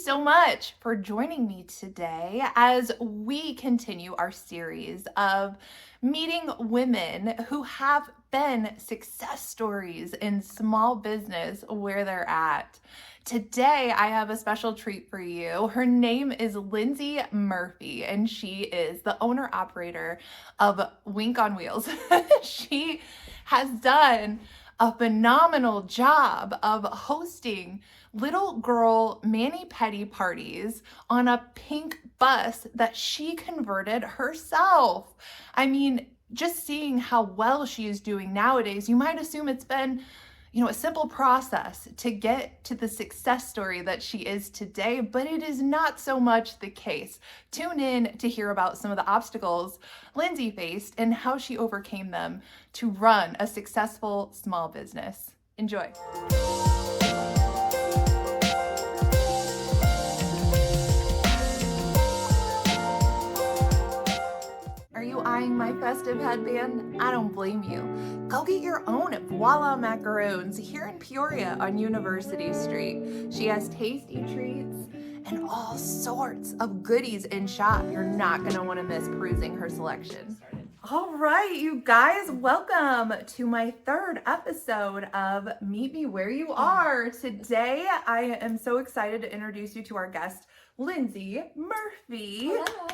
so much for joining me today as we continue our series of meeting women who have been success stories in small business where they're at. Today, I have a special treat for you. Her name is Lindsey Murphy, and she is the owner-operator of Wink on Wheels. She has done a phenomenal job of hosting little girl mani-pedi parties on a pink bus that she converted herself. I mean, just seeing how well she is doing nowadays, you might assume it's been, a simple process to get to the success story that she is today, but it is not so much the case. Tune in to hear about some of the obstacles Lindsey faced and how she overcame them to run a successful small business. Enjoy. Are you eyeing my festive headband? I don't blame you. Go get your own at Voila Macaroons here in Peoria on University Street. She has tasty treats and all sorts of goodies in shop. You're not going to want to miss perusing her selection. All right, you guys, welcome to my third episode of Meet Me Where You Are. Today, I am so excited to introduce you to our guest, Lindsey Murphy. Hello.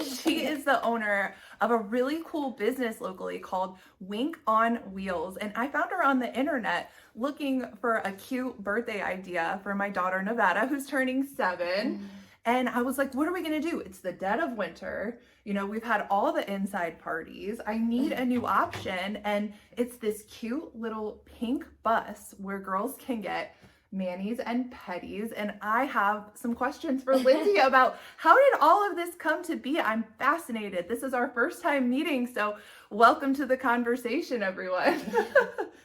She is the owner of a really cool business locally called Wink on Wheels. And I found her on the internet looking for a cute birthday idea for my daughter, Nevada, who's turning 7. And I was like, what are we going to do? It's the dead of winter. We've had all the inside parties. I need a new option. And it's this cute little pink bus where girls can get manis and pedis. And I have some questions for Lindsey about how did all of this come to be? I'm fascinated. This is our first time meeting. So welcome to the conversation, everyone.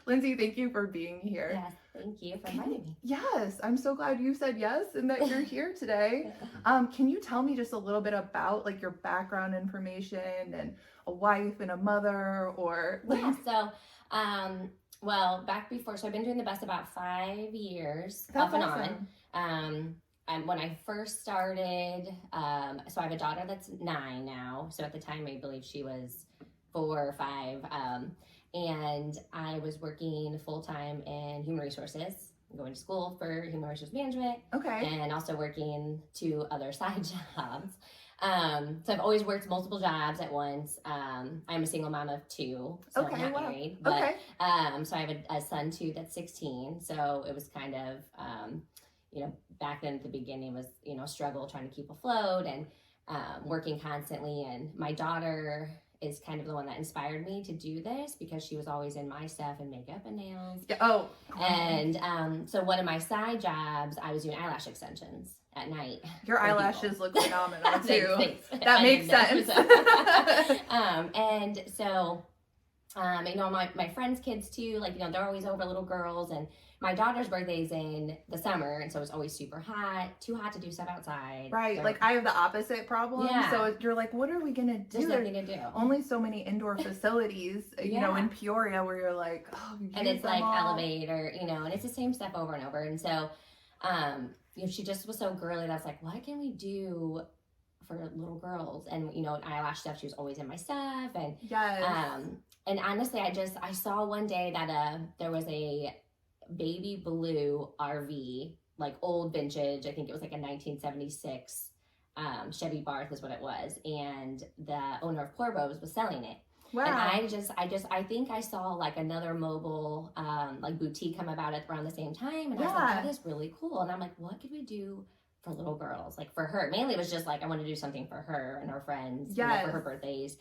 Lindsey, thank you for being here. Yes, thank you for inviting me. Yes, I'm so glad you said yes and that you're here today. Can you tell me just a little bit about your background information and a wife and a mother or Well, back before, so I've been doing the bus about 5 years, That's off and awesome. on. And when I first started, so I have a daughter that's 9 now. So at the time, I believe she was 4 or 5. And I was working full-time in human resources, going to school for human resource management. Okay. And also working 2 other side jobs. So I've always worked multiple jobs at once. I'm a single mom of 2, so I'm not married. But, okay. So I have a son too that's 16. So it was kind of, back then at the beginning was, a struggle trying to keep afloat and working constantly. And my daughter is kind of the one that inspired me to do this because she was always in my stuff and makeup and nails. Yeah. Oh. And so one of my side jobs, I was doing eyelash extensions at night. Your eyelashes look phenomenal too. Thanks. That makes sense. And so, my friends' kids too, they're always over, little girls, and my daughter's birthday's in the summer, and so it's always super hot, too hot to do stuff outside. Right, I have the opposite problem. Yeah. So you're like, what are we gonna do? There's nothing to do. Only so many indoor facilities, in Peoria where you're like, oh, and it's like elevator, and it's the same stuff over and over. And so, she just was so girly that I was like, what can we do for little girls? And, eyelash stuff, she was always in my stuff. And, yes. And honestly, I saw one day that, there was a baby blue RV, old vintage. I think it was a 1976, Chevy Barth is what it was. And the owner of Corbo's was selling it. Wow. And I think I saw another mobile, boutique come about at around the same time. And I was like, that is really cool. And I'm like, what could we do for little girls? For her, mainly it was just I want to do something for her and her friends, for her birthdays.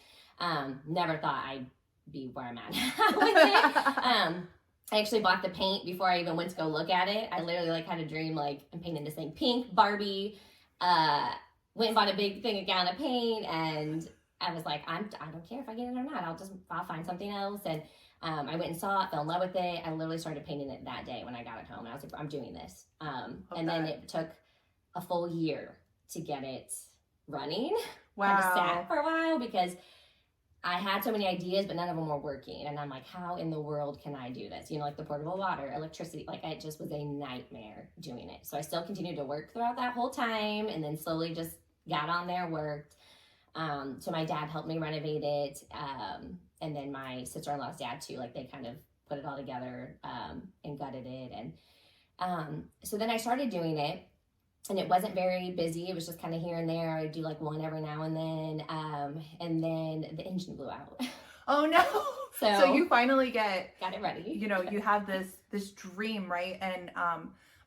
Never thought I'd be where I'm at with it. I actually bought the paint before I even went to go look at it. I literally had a dream, I'm painting this thing pink, Barbie, went and bought a big thing, a gallon of paint, and I was like, I don't care if I get it or not. I'll find something else. And I went and saw it, fell in love with it. I literally started painting it that day when I got it home. And I was like, I'm doing this. And then it took a full year to get it running. Wow. Kind of sat for a while because I had so many ideas, but none of them were working. And I'm like, how in the world can I do this? You know, like the portable water, electricity, like it just was a nightmare doing it. So I still continued to work throughout that whole time, and then slowly just got on there, worked. So my dad helped me renovate it. And then my sister-in-law's dad too, like they kind of put it all together, and gutted it. And so then I started doing it. And it wasn't very busy. It was just kind of here and there. I'd do like one every now and then. And then the engine blew out. Oh no. So you finally got it ready. You know, you have this dream, right? And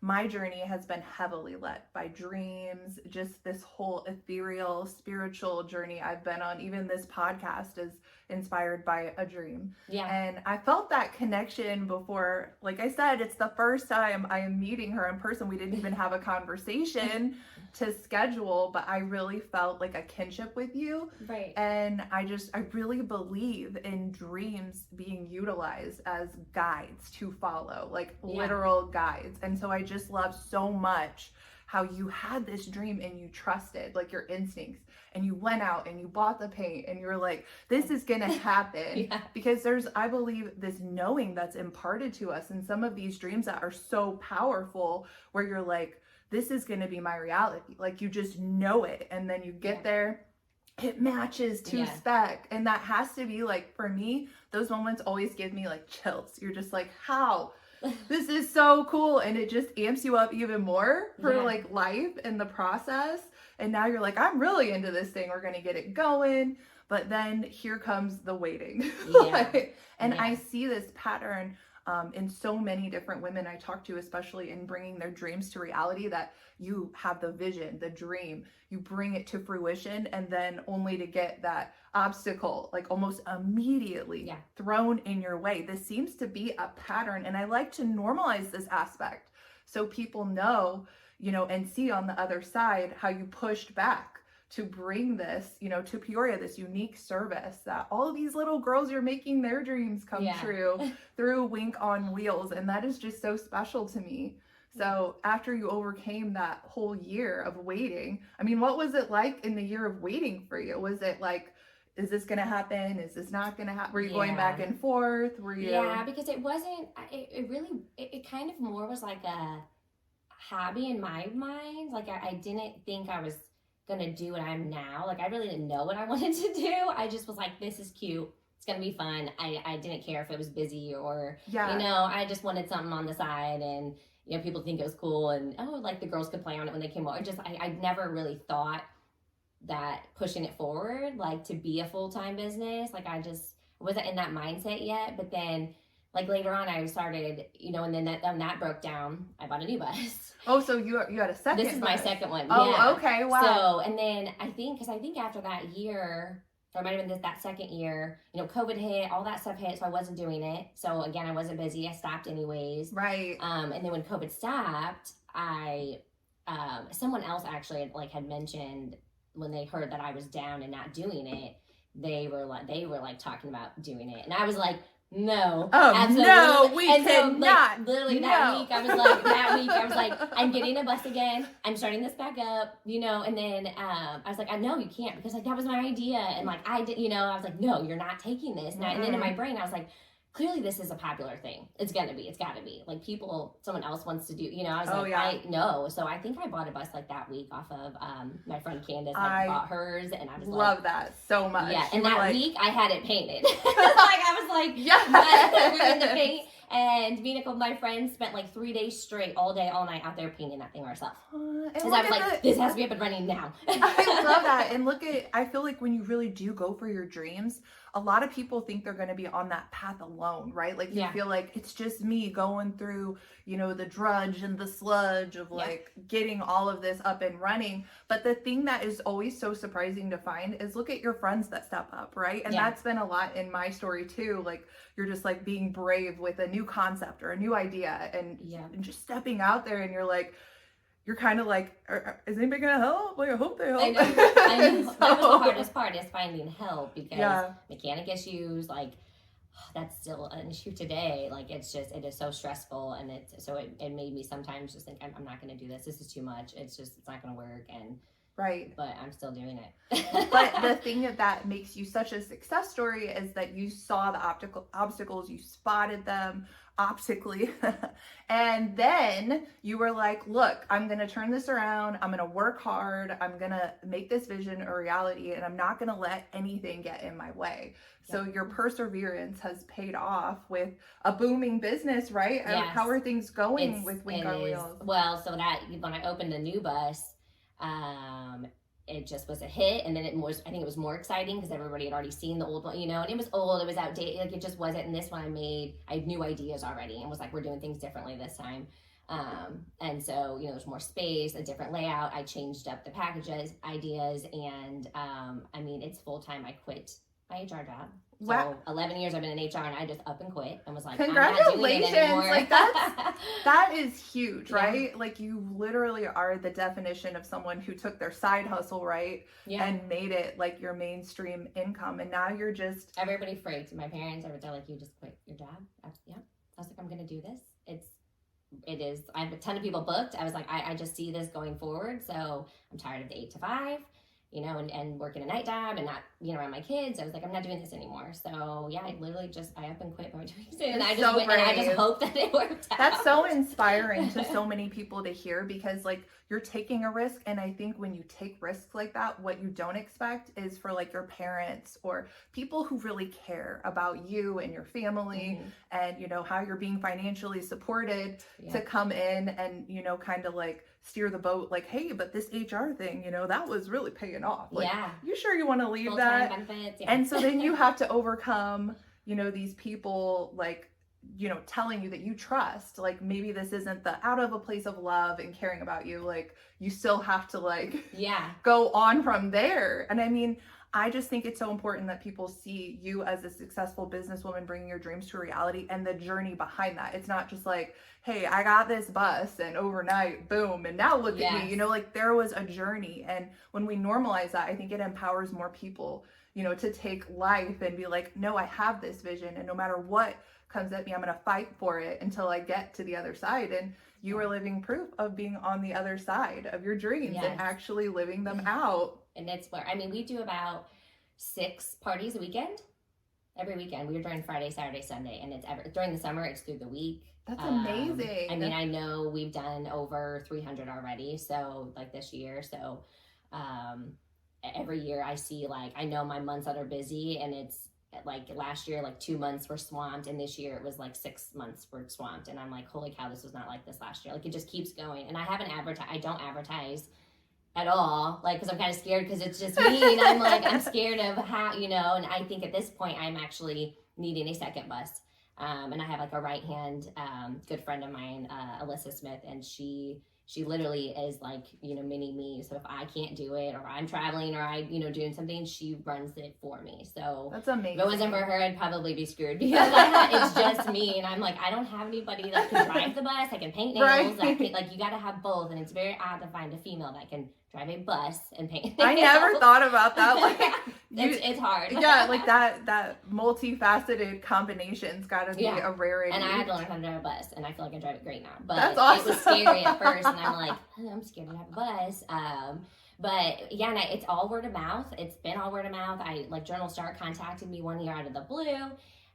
my journey has been heavily led by dreams, just this whole ethereal, spiritual journey I've been on. Even this podcast is inspired by a dream. Yeah. And I felt that connection before. Like I said, it's the first time I am meeting her in person. We didn't even have a conversation to schedule, but I really felt like a kinship with you. Right. And I really believe in dreams being utilized as guides to follow, like literal guides. And so I just love so much how you had this dream and you trusted like your instincts, and you went out and you bought the paint and you're like, this is gonna happen. Because there's, I believe, this knowing that's imparted to us in some of these dreams that are so powerful, where you're like, this is gonna be my reality. Like you just know it, and then you get there, it matches to spec. And that has to be like, for me, those moments always give me like chills. You're just like, how? This is so cool. And it just amps you up even more for like life and the process. And now you're like, I'm really into this thing. We're going to get it going. But then here comes the waiting. I see this pattern in so many different women I talk to, especially in bringing their dreams to reality, that you have the vision, the dream, you bring it to fruition, and then only to get that obstacle like almost immediately thrown in your way. This seems to be a pattern, and I like to normalize this aspect so people know, you know, and see on the other side how you pushed back to bring this, you know, to Peoria, this unique service that all of these little girls are making their dreams come true through Wink on Wheels. And that is just so special to me. So after you overcame that whole year of waiting, I mean, what was it like in the year of waiting for you? Was it like, is this going to happen? Is this not going to happen? Were you going back and forth? Were you? Yeah, because it wasn't, it kind of more was like a hobby in my mind. Like I didn't think I was going to do what I'm now. Like I really didn't know what I wanted to do. I just was like, this is cute. It's going to be fun. I didn't care if it was busy or, you know, I just wanted something on the side, and, you know, people think it was cool, and, oh, like the girls could play on it when they came over. I never really thought that pushing it forward, like to be a full-time business, like I just wasn't in that mindset yet. But then like later on I started, you know, and then that broke down, I bought a new bus. Oh, so you had a second This is bus. my second one. Oh, okay, wow. So, and then I think after that year, or it might have been that second year, you know, COVID hit, all that stuff hit, so I wasn't doing it. So again, I wasn't busy. I stopped anyways. Right. And then when COVID stopped, someone else actually had mentioned, when they heard that I was down and not doing it, they were like talking about doing it, and I was like, no. Oh, absolutely. No, we and cannot. So, literally that week, I was like, I'm getting a bus again. I'm starting this back up, you know. And then I was like, I know you can't, because like that was my idea, and like I did, you know. I was like, no, you're not taking this. And then in my brain, I was like, clearly this is a popular thing. It's gotta be. Like someone else wants to do, you know. I was I know. So I think I bought a bus like that week off of my friend Candace. I bought hers, and I was love that so much. Yeah, and that week I had it painted. I was like, we're in the paint. And me and my friends spent like 3 days straight, all day, all night out there painting that thing ourselves. Because I was like, this has to be up and running now. I love that. And I feel like when you really do go for your dreams, a lot of people think they're going to be on that path alone, right? Like you feel like it's just me going through, you know, the drudge and the sludge of like getting all of this up and running. But the thing that is always so surprising to find is look at your friends that step up, right? And that's been a lot in my story too. Like you're just like being brave with a new concept or a new idea, and just stepping out there, and you're kind of like, is anybody gonna help? Like, I hope they help. I know. So, that was the hardest part, is finding help, because mechanic issues, like, that's still an issue today. Like, it is so stressful, and it made me sometimes just think, I'm not gonna do this. This is too much. It's not gonna work. And Right. But I'm still doing it. But the thing that makes you such a success story is that you saw the obstacles, you spotted them optically, and then you were like, look, I'm going to turn this around. I'm going to work hard. I'm going to make this vision a reality, and I'm not going to let anything get in my way. So your perseverance has paid off with a booming business, right? Yes. How are things going with Wink on Wheels? Well, so that when I opened the new bus, it just was a hit, and then I think it was more exciting because everybody had already seen the old one, you know, and it was old, it was outdated, like it just wasn't. And this one I had new ideas already and was like, we're doing things differently this time. And so, you know, there's more space, a different layout. I changed up the packages, ideas, and I mean, it's full time. I quit my HR job. So wow. 11 years I've been in HR, and I just up and quit and was like, congratulations. I'm not doing it anymore. Like that is huge, right? Yeah. Like you literally are the definition of someone who took their side hustle, right? Yeah. And made it like your mainstream income. And now you're just... Everybody freaked. My parents, they're like, you just quit your job? Yeah. I was like, I'm going to do this. It is. I have a ton of people booked. I was like, I just see this going forward. So I'm tired of the 8 to 5. You know, and working a night job and not being around my kids. I was like, I'm not doing this anymore. So yeah, I literally I up and quit about 2 weeks in, and I just went, and I just hope that it worked out. That's so inspiring to so many people to hear, because like you're taking a risk. And I think when you take risks like that, what you don't expect is for like your parents or people who really care about you and your family and, you know, how you're being financially supported to come in and, you know, kind of like steer the boat, like, hey, but this HR thing, you know, that was really paying off. Like, you sure you want to leave that? Benefits, And so then you have to overcome, you know, these people like, you know, telling you that you trust, like maybe this isn't the out of a place of love and caring about you. Like you still have to like go on from there. And I mean, I just think it's so important that people see you as a successful businesswoman bringing your dreams to reality and the journey behind that. It's not just like, hey, I got this bus and overnight, boom, and now look at me. You know, like there was a journey. And when we normalize that, I think it empowers more people, you know, to take life and be like, no, I have this vision, and no matter what comes at me, I'm going to fight for it until I get to the other side. And you are living proof of being on the other side of your dreams and actually living them out. And that's where, I mean, we do about 6 parties a weekend. Every weekend. We are doing Friday, Saturday, Sunday, and it's during the summer, it's through the week. That's amazing. I mean, I know we've done over 300 already, so like this year. So every year I see, like, I know my months that are busy, and it's like last year, like 2 months were swamped, and this year it was like 6 months were swamped. And I'm like, holy cow, this was not like this last year. Like, it just keeps going. And I don't advertise at all, like, because I'm kind of scared, because it's just me, and I'm like, I'm scared of how, you know, and I think at this point I'm actually needing a second bus. And I have like a right hand good friend of mine, Alyssa Smith, and she literally is like, you know, mini me. So if I can't do it, or I'm traveling, or I, you know, doing something, she runs it for me. So that's amazing. If it wasn't for her, I'd probably be screwed, because it's just me. And I'm like, I don't have anybody that can drive the bus. I can paint nails. Like, you got to have both. And it's very odd to find a female that can drive a bus and paint nails. I never thought about that. Like, it's hard. Yeah, like that multifaceted combination's got to be a rarity. And I had to learn how to drive a bus, and I feel like I drive it great now. But that's awesome. It was scary at first, and I'm like, I'm scared to have a bus. But yeah, and it's all word of mouth. It's been all word of mouth. Journal Star contacted me one year out of the blue,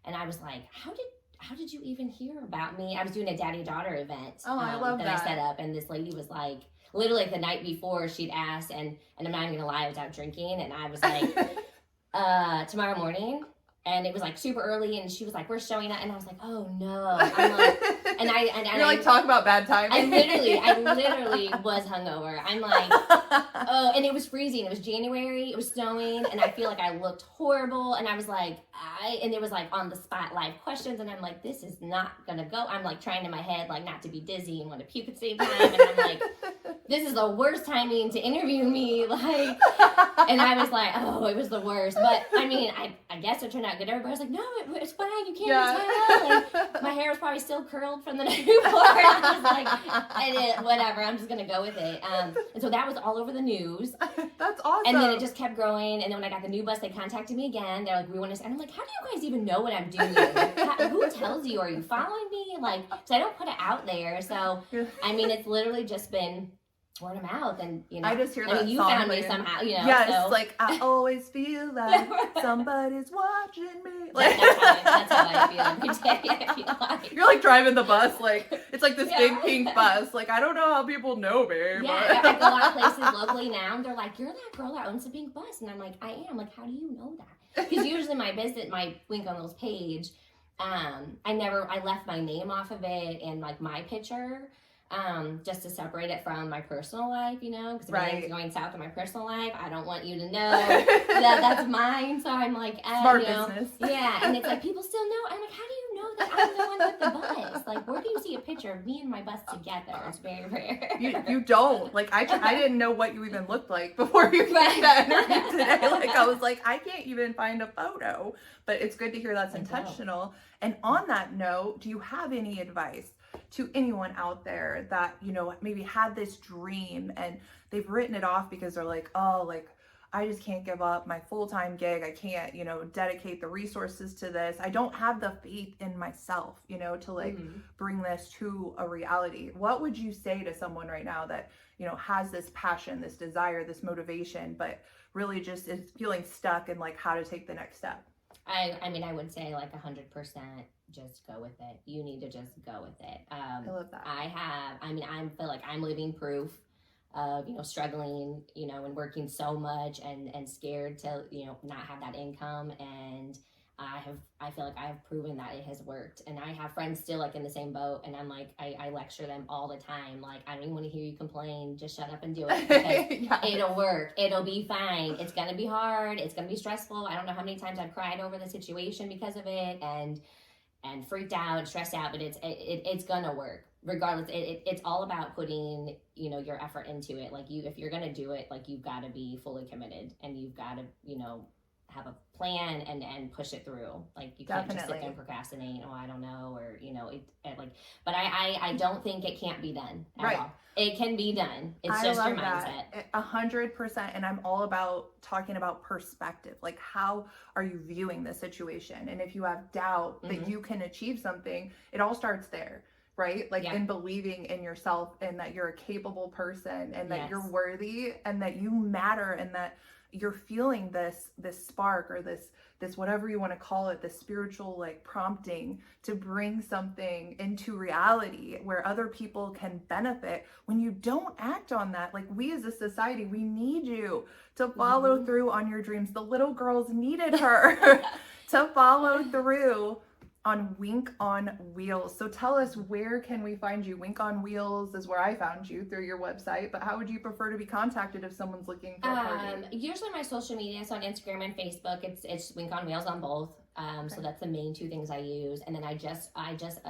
and I was like, how did you even hear about me? I was doing a daddy-daughter event I love that I set up, and this lady was like, literally the night before, she'd asked, and I'm not even gonna lie, I was out drinking, and I was like, tomorrow morning. And it was like super early, and she was like, we're showing up, and I was like, oh no. I'm like, you're like, talk about bad timing. I literally was hungover. I'm like, oh, and it was freezing. It was January, it was snowing, and I feel like I looked horrible, and I was like, and it was like on the spot live questions, and I'm like, this is not gonna go. I'm like trying in my head, like, not to be dizzy and want to puke at the same time, and I'm like, this is the worst timing to interview me, like, and I was like, oh, it was the worst. But I mean, I guess it turned out good. Everybody was like, no, it's fine, you can't tell. Like, my hair was probably still curled from the night before. I was like, whatever, I'm just gonna go with it. And so that was all over the news. That's awesome. And then it just kept growing. And then when I got the new bus, they contacted me again. They're like, we want to. And I'm like, how do you guys even know what I'm doing? Who tells you? Are you following me? Like, so I don't put it out there. So I mean, it's literally just been word of mouth, and I just hear that you song found playing. me somehow, Yes, so. like I always feel like somebody's watching me. Like, that's how I feel every day. I feel like. You're like driving the bus, like it's like this big pink bus. Like I don't know how people know me. Yeah, I go out places locally now, and they're like, "You're that girl that owns the pink bus," and I'm like, "I am." Like, how do you know that? Because usually my Wink on Wheels page, I left my name off of it and like my picture. Just to separate it from my personal life, because if anything's going south in my personal life, I don't want you to know that that's mine. So I'm like, smart business. Yeah, and it's like people still know. I'm like, how do you know that I'm the one with the bus? Like, where do you see a picture of me and my bus together? It's very rare. You don't. Like I didn't know what you even looked like before you came to that interview today. Like I was like, I can't even find a photo. But it's good to hear that's intentional. And on that note, do you have any advice to anyone out there that, maybe had this dream and they've written it off because they're like, oh, like, I just can't give up my full-time gig. I can't, dedicate the resources to this. I don't have the faith in myself, to like bring this to a reality. What would you say to someone right now that, has this passion, this desire, this motivation, but really just is feeling stuck in like how to take the next step? I would say like 100%, just go with it. You need to just go with it. I love that. I feel like I'm living proof of, struggling, and working so much and scared to, not have that income. And I feel like I have proven that it has worked. And I have friends still like in the same boat. And I'm like, I lecture them all the time. Like, I don't even want to hear you complain. Just shut up and do it. Because it'll work. It'll be fine. It's going to be hard. It's going to be stressful. I don't know how many times I've cried over the situation because of it and freaked out, stressed out, but it's going to work. Regardless, it's all about putting, your effort into it. Like if you're going to do it, like you've got to be fully committed and you've got to, have a plan and push it through. Like you can't just sit there and procrastinate. Oh, I don't know. Or, but I don't think it can't be done at all. It can be done. It's just your mindset. 100%. And I'm all about talking about perspective. Like, how are you viewing the situation? And if you have doubt that you can achieve something, it all starts there. Right? Like in believing in yourself and that you're a capable person and that you're worthy and that you matter and that you're feeling this spark or this whatever you want to call it, this spiritual like prompting to bring something into reality where other people can benefit. When you don't act on that, like we as a society, we need you to follow through on your dreams. The little girls needed her to follow through on Wink on Wheels. So tell us, where can we find you? Wink on Wheels is where I found you, through your website, but how would you prefer to be contacted if someone's looking for a party? Usually my social media, so on Instagram and Facebook, it's Wink on Wheels on both. So that's the main two things I use. And then I just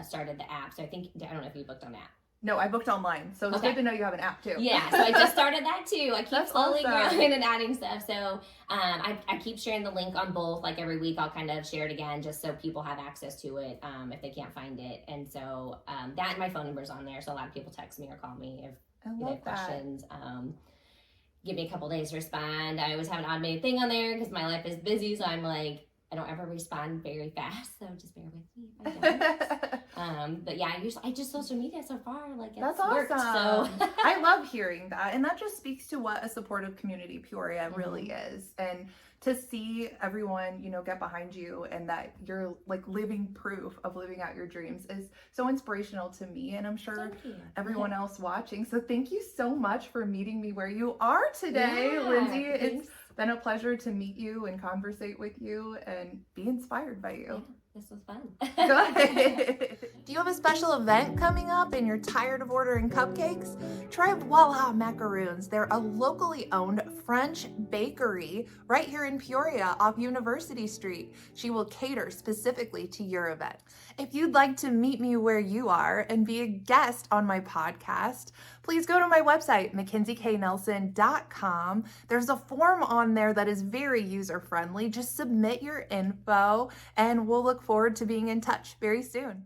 started the app. So I don't know if you booked on that. No, I booked online. So it's good to know you have an app too. Yeah, so I just started that too. I keep slowly growing and adding stuff. So I keep sharing the link on both. Like every week I'll kind of share it again just so people have access to it if they can't find it. And so that and my phone number's on there. So a lot of people text me or call me if they have questions. Give me a couple days to respond. I always have an automated thing on there because my life is busy. So I'm like, I don't ever respond very fast, so just bear with me if I don't. But yeah, I just social media so far, like it's worked. So I love hearing that, and that just speaks to what a supportive community Peoria really is, and to see everyone, get behind you and that you're like living proof of living out your dreams is so inspirational to me, and I'm sure everyone else watching. So thank you so much for meeting me where you are today, Lindsey. It's been a pleasure to meet you and conversate with you and be inspired by you. This was fun. Good. Do you have a special event coming up and you're tired of ordering cupcakes? Try Voila Macaroons. They're a locally owned French bakery right here in Peoria off University Street. She will cater specifically to your event. If you'd like to meet me where you are and be a guest on my podcast, please go to my website, MacKenzieKNelson.com. There's a form on there that is very user-friendly. Just submit your info and we'll look forward to being in touch very soon.